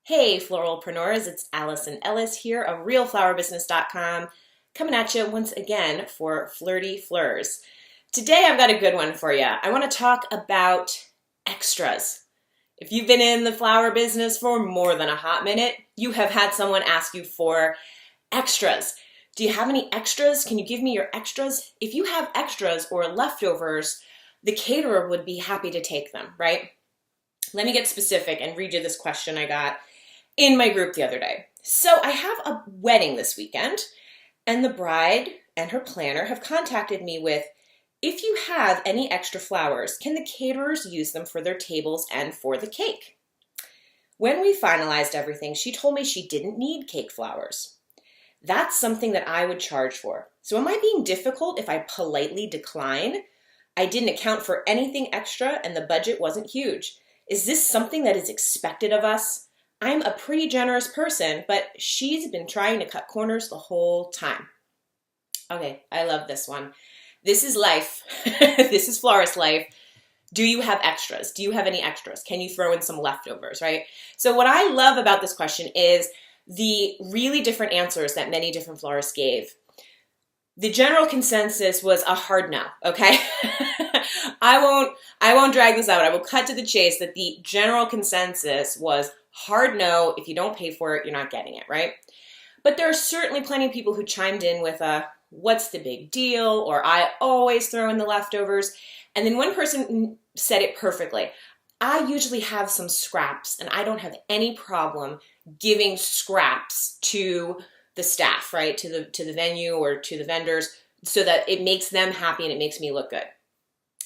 Hey, floralpreneurs, it's Allison Ellis here of realflowerbusiness.com, coming at you once again for Flirty Flurs. Today I've got a good one for you. I want to talk about extras. If you've been in the flower business for more than a hot minute, you have had someone ask you for extras. Do you have any extras? Can you give me your extras? If you have extras or leftovers, the caterer would be happy to take them, right? Let me get specific and read you this question I got in my group the other day. So I have a wedding this weekend, and the bride and her planner have contacted me with, if you have any extra flowers, can the caterers use them for their tables and for the cake? When we finalized everything, she told me she didn't need cake flowers. That's something that I would charge for. So am I being difficult if I politely decline? I didn't account for anything extra and the budget wasn't huge. Is this something that is expected of us? I'm a pretty generous person, but she's been trying to cut corners the whole time. Okay, I love this one. This is life. This is florist life. Do you have extras? Do you have any extras? Can you throw in some leftovers, right? So what I love about this question is the really different answers that many different florists gave. The general consensus was a hard no, okay? I won't drag this out. I will cut to the chase that the general consensus was hard no. If you don't pay for it, you're not getting it, right? But there are certainly plenty of people who chimed in with a, what's the big deal? Or I always throw in the leftovers. And then one person said it perfectly. I usually have some scraps and I don't have any problem giving scraps to the staff, right? To the venue or to the vendors so that it makes them happy and it makes me look good.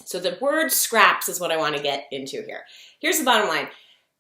So the word scraps is what I want to get into here. Here's the bottom line.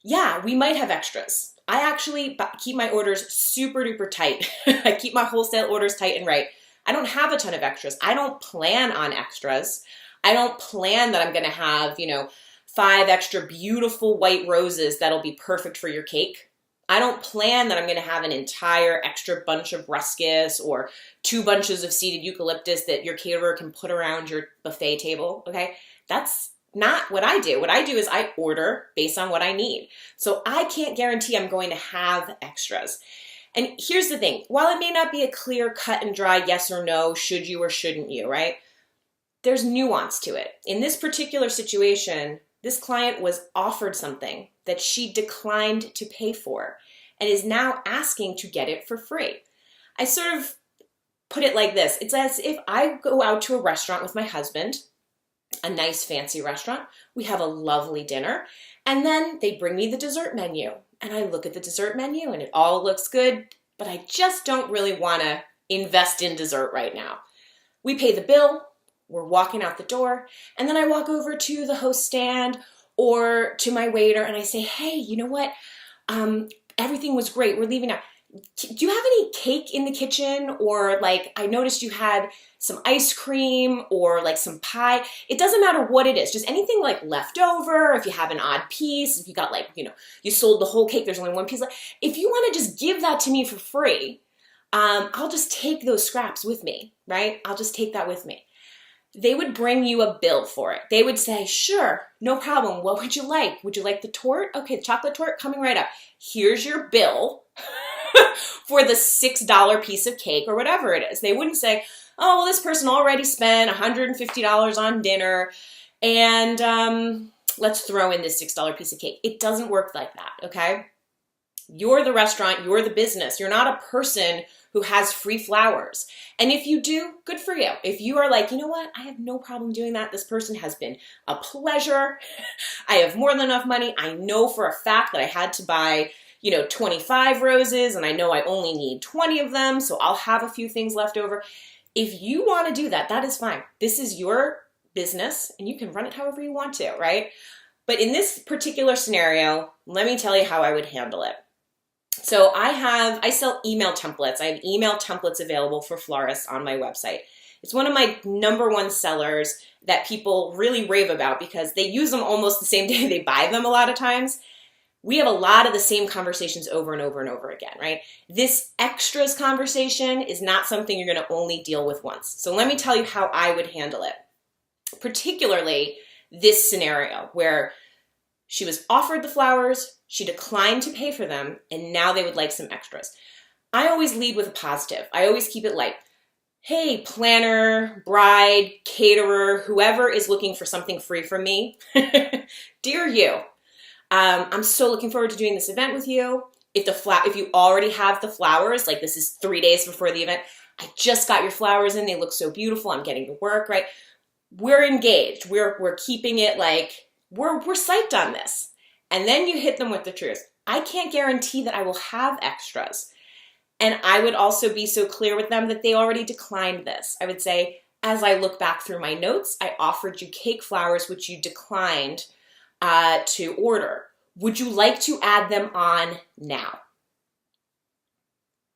Yeah, we might have extras. I actually keep my orders super duper tight. I keep my wholesale orders tight and right. I don't have a ton of extras. I don't plan on extras. I don't plan that I'm going to have, 5 extra beautiful white roses that'll be perfect for your cake. I don't plan that I'm going to have an entire extra bunch of ruscus or 2 bunches of seeded eucalyptus that your caterer can put around your buffet table, okay? That's not what I do. What I do is I order based on what I need. So I can't guarantee I'm going to have extras. And here's the thing. While it may not be a clear cut and dry yes or no, should you or shouldn't you, right? There's nuance to it. In this particular situation, this client was offered something that she declined to pay for and is now asking to get it for free. I sort of put it like this. It's as if I go out to a restaurant with my husband, a nice fancy restaurant. We have a lovely dinner. And then they bring me the dessert menu. And I look at the dessert menu and it all looks good, but I just don't really want to invest in dessert right now. We pay the bill. We're walking out the door. And then I walk over to the host stand or to my waiter and I say, hey, you know what? Everything was great. We're leaving now. Do you have any cake in the kitchen? Or I noticed you had some ice cream or some pie. It doesn't matter what it is, just anything left over. If you have an odd piece, if you got you sold the whole cake, there's only one piece left. If you want to just give that to me for free, I'll just take those scraps with me, right? I'll just take that with me. They would bring you a bill for it. They would say, sure, no problem. What would you like? Would you like the torte? Okay, the chocolate torte coming right up. Here's your bill for the $6 piece of cake or whatever it is. They wouldn't say, oh, well, this person already spent $150 on dinner and let's throw in this $6 piece of cake. It doesn't work like that, okay? You're the restaurant, you're the business. You're not a person who has free flowers. And if you do, good for you. If you are you know what, I have no problem doing that. This person has been a pleasure. I have more than enough money. I know for a fact that I had to buy 25 roses and I know I only need 20 of them. So I'll have a few things left over. If you want to do that, that is fine. This is your business and you can run it however you want to, right? But in this particular scenario, let me tell you how I would handle it. So I sell email templates. I have email templates available for florists on my website. It's one of my #1 sellers that people really rave about because they use them almost the same day they buy them a lot of times. We have a lot of the same conversations over and over and over again, right? This extras conversation is not something you're going to only deal with once. So let me tell you how I would handle it. Particularly this scenario where She was offered the flowers, she declined to pay for them, and now they would like some extras. I always lead with a positive. I always keep it light. Hey, planner, bride, caterer, whoever is looking for something free from me, dear you, I'm so looking forward to doing this event with you. If you already have the flowers, like this is 3 days before the event, I just got your flowers in, they look so beautiful, I'm getting to work, right? We're engaged, we're keeping it like, we're psyched on this. And then you hit them with the truth. I can't guarantee that I will have extras. And I would also be so clear with them that they already declined this. I would say, as I look back through my notes, I offered you cake flowers, which you declined to order. Would you like to add them on now?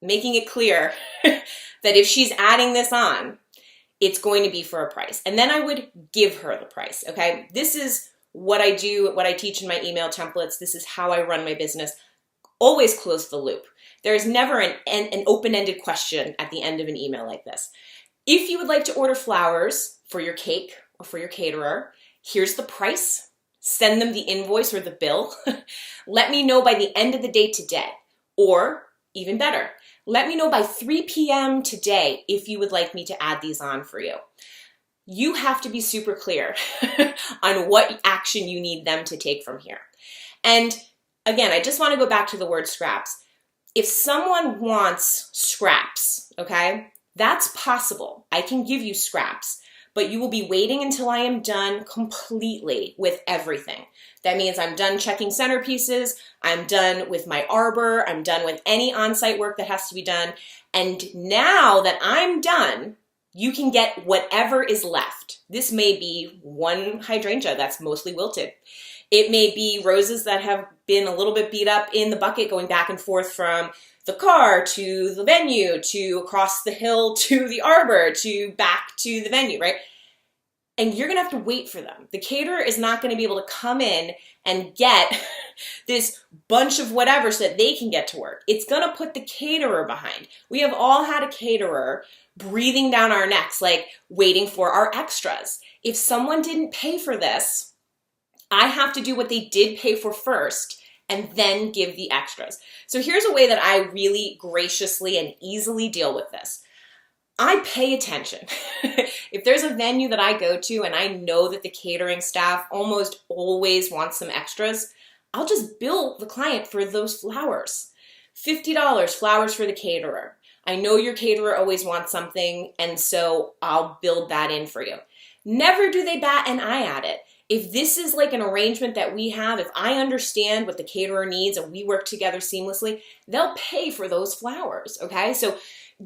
Making it clear that if she's adding this on, it's going to be for a price. And then I would give her the price, okay? This is what I do, what I teach in my email templates. This is how I run my business. Always close the loop. There's never an open-ended question at the end of an email like this. If you would like to order flowers for your cake or for your caterer, here's the price. Send them the invoice or the bill. Let me know by the end of the day today. Or, even better, let me know by 3 p.m. today if you would like me to add these on for you. You have to be super clear on what action you need them to take from here. And again, I just want to go back to the word scraps. If someone wants scraps, okay, that's possible. I can give you scraps, but you will be waiting until I am done completely with everything. That means I'm done checking centerpieces, I'm done with my arbor, I'm done with any on-site work that has to be done. And now that I'm done, you can get whatever is left. This may be one hydrangea that's mostly wilted. It may be roses that have been a little bit beat up in the bucket going back and forth from the car to the venue, to across the hill to the arbor, to back to the venue, right? And you're gonna have to wait for them. The caterer is not gonna be able to come in and get this bunch of whatever so that they can get to work. It's gonna put the caterer behind. We have all had a caterer breathing down our necks, like waiting for our extras. If someone didn't pay for this, I have to do what they did pay for first and then give the extras. So here's a way that I really graciously and easily deal with this. I pay attention. If there's a venue that I go to and I know that the catering staff almost always wants some extras, I'll just bill the client for those flowers. $50 flowers for the caterer. I know your caterer always wants something, and so I'll build that in for you. Never do they bat an eye at it. If this is like an arrangement that we have, if I understand what the caterer needs and we work together seamlessly, they'll pay for those flowers, okay? So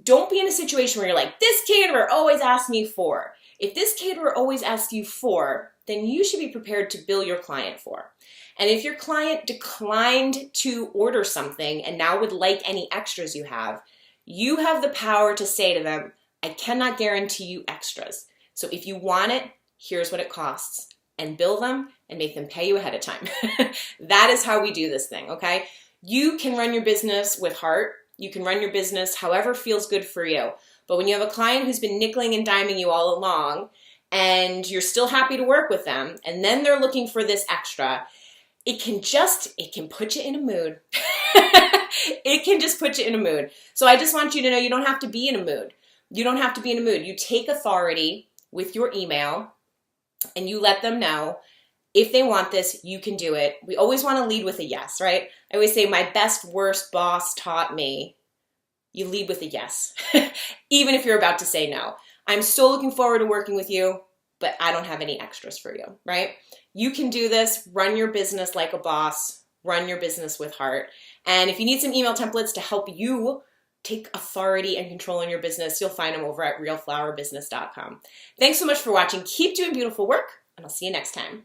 don't be in a situation where you're like, this caterer always asks me for. If this caterer always asks you for, then you should be prepared to bill your client for. And if your client declined to order something and now would like any extras you have the power to say to them, I cannot guarantee you extras. So if you want it, here's what it costs. And bill them and make them pay you ahead of time. That is how we do this thing, okay? You can run your business with heart. You can run your business however feels good for you. But when you have a client who's been nickeling and diming you all along and you're still happy to work with them and then they're looking for this extra, it can put you in a mood. It can just put you in a mood. So I just want you to know you don't have to be in a mood. You don't have to be in a mood. You take authority with your email and you let them know if they want this, you can do it. We always want to lead with a yes, right? I always say my best, worst boss taught me, you lead with a yes, even if you're about to say no. I'm so looking forward to working with you, but I don't have any extras for you, right? You can do this, run your business like a boss, run your business with heart. And if you need some email templates to help you take authority and control in your business, you'll find them over at realflowerbusiness.com. Thanks so much for watching. Keep doing beautiful work, and I'll see you next time.